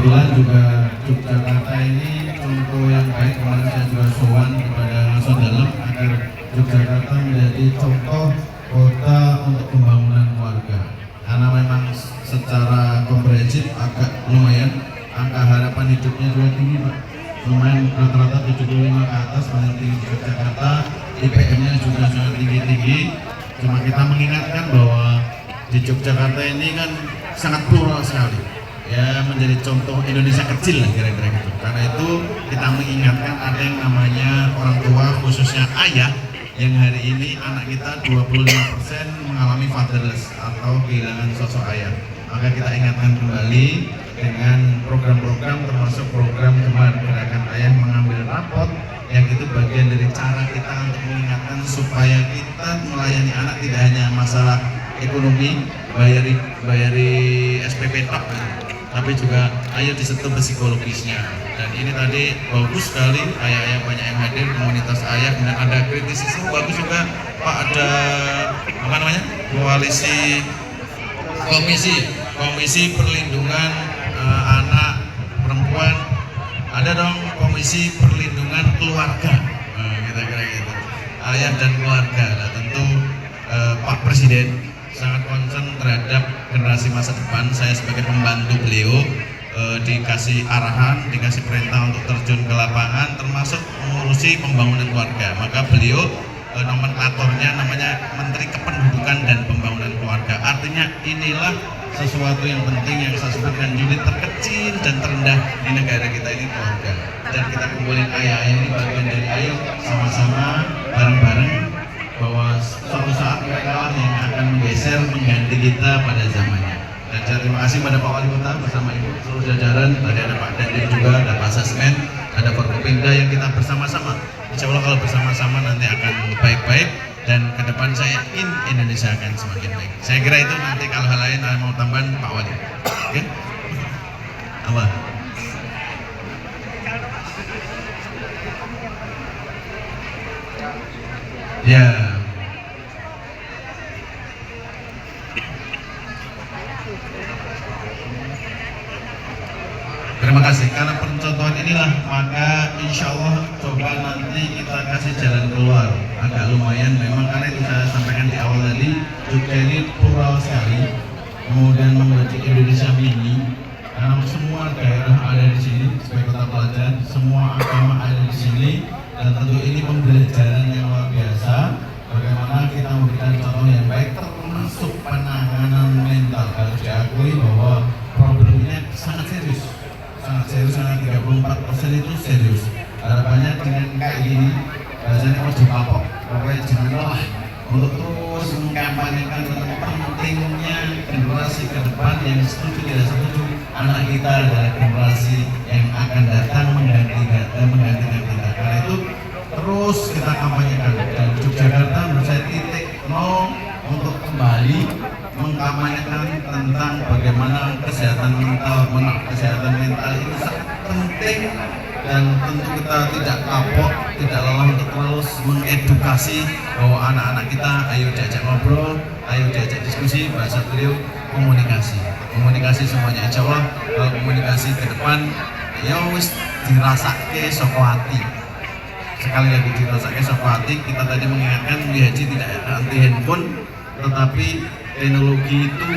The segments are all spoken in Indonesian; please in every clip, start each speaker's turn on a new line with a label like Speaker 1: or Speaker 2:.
Speaker 1: kebetulan juga Yogyakarta ini contoh yang baik. Kemarin saya juga sowan kepada Langsung Dalam agar Yogyakarta menjadi contoh kota untuk pembangunan keluarga, karena memang secara komprehensif agak lumayan, angka harapan hidupnya juga tinggi Pak, lumayan rata-rata 75 ke atas paling tinggi di Yogyakarta, IPM-nya juga sangat tinggi-tinggi. Cuma kita mengingatkan bahwa di Yogyakarta ini kan sangat plural sekali, ya menjadi contoh Indonesia kecil lah kira-kira gitu. Karena itu kita mengingatkan ada yang namanya orang tua, khususnya ayah, yang hari ini anak kita 25% mengalami fatherless atau kehilangan sosok ayah. Maka kita ingatkan kembali dengan program-program, termasuk program kemarin Gerakan Ayah mengambil rapot, yang itu bagian dari cara kita untuk mengingatkan supaya kita melayani anak tidak hanya masalah ekonomi, bayari SPP tok, tapi juga ayo disentuh psikologisnya. Dan ini tadi bagus sekali, ayah-ayah banyak yang hadir, komunitas ayah, dan ada kritisisme bagus juga Pak, ada apa namanya, komisi perlindungan anak perempuan, ada dong komisi perlindungan keluarga, kira-kira gitu, ayah dan keluarga. Nah, tentu Pak Presiden sangat concern terhadap generasi masa depan. Saya sebagai pembantu beliau dikasih arahan, dikasih perintah untuk terjun ke lapangan, termasuk mengurusi pembangunan keluarga. Maka beliau nomenklaturnya namanya Menteri Kependudukan dan Pembangunan Keluarga. Artinya inilah sesuatu yang penting yang saya sebutkan, unit terkecil dan terendah di negara kita ini keluarga. Dan kita kumpulin ayah-ayah ini bagian dari ayo sama-sama bareng-bareng bahwa suatu saat mereka yang akan menggeser, mengganti kita pada zamannya. Dan saya terima kasih pada Pak Wali Kota bersama Ibu seluruh jajaran. Tadi ada Pak Dandim juga, ada Pak Sasmen, ada Forkopimda yang kita bersama-sama. Insya Allah kalau bersama-sama nanti akan baik-baik, dan ke depan saya yakin Indonesia akan semakin baik. Saya kira itu, nanti kalau hal lain mau tambahan Pak Wali. Oke? Apa? Ya. Terima kasih. Karena percontohan inilah, maka insya Allah coba nanti kita kasih jalan keluar. Agak lumayan memang, karena itu saya sampaikan di awal tadi, Jogja ini plural sekali, kemudian menjadi Indonesia mini, karena semua daerah ada di sini sebagai kota pelajaran, semua agama ada di sini, dan tentu ini pembelajaran yang luar biasa. Bagaimana kita memberikan contoh yang baik, termasuk penanganan mental. Harus diakui bahwa problemnya sangat serius, karena 34% itu serius. Harapannya dengan kayak gini, rasanya harus dipapok, pokoknya jangan lelah untuk terus mengkampanyekan tentang pentingnya generasi ke depan yang setuju tidak setuju, anak kita adalah generasi yang akan datang menggantikan kita. Karena itu terus kita kampanyekan, dan Yogyakarta menurut saya titik nol untuk kembali mengkampanyekan tentang bagaimana kesehatan mental ini sangat penting, dan tentu kita tidak kapok, tidak lelah untuk terus mengedukasi bahwa anak-anak kita ayo diajak ngobrol, ayo diajak diskusi, bahasa beliau komunikasi semuanya. Insya Allah kalau komunikasi ke depan ya wis dirasake saka ati. Sekali lagi dirasake saka ati. Kita tadi mengingatkan di haji tidak anti handphone, tetapi teknologi itu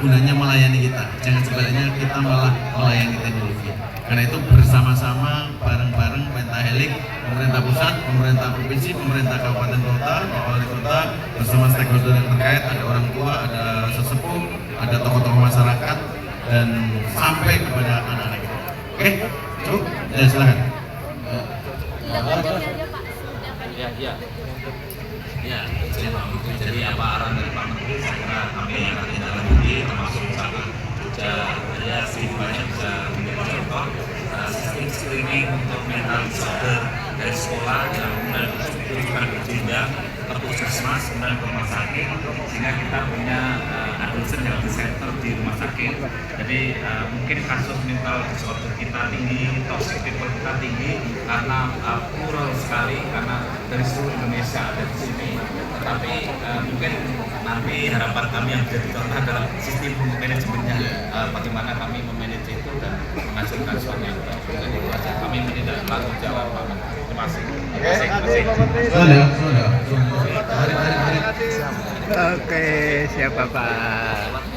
Speaker 1: gunanya melayani kita, jangan sebaliknya kita malah melayani teknologi. Karena itu bersama-sama, bareng-bareng, pemerintah Helik, pemerintah pusat, pemerintah provinsi, pemerintah kabupaten kota, Pak Wali Kota, bersama stakeholder yang terkait, ada orang tua, ada sesepuh, ada tokoh-tokoh masyarakat, dan sampai kepada anak-anak kita. Oke, cukup? Ya, silakan.
Speaker 2: Ya, jadi apa arahan dari Pak Menteri, saya kira kami akan tindak lanjuti, termasuk misalkan juga ya sedikit banyak bisa menjadi contoh sistem screening untuk mental disorder dari sekolah yang kemudian juga berjenjang ke puskesmas, kemudian ke rumah sakit, sehingga kita punya adolescent health center di rumah sakit. Jadi mungkin kasus mental disorder kita tinggi, toxic people kita tinggi karena plural sekali, karena dari seluruh Indonesia ada di sini. Tetapi mungkin nanti harapan kami yang jadi contoh adalah sistem manajemennya, bagaimana kami memanage itu, dan menghasilkan suami yang baik. Jadi kami tidak tanggung jawab Pak Menteri. Terima kasih.
Speaker 1: Sudah. Mari.
Speaker 3: Oke, siapa Pak?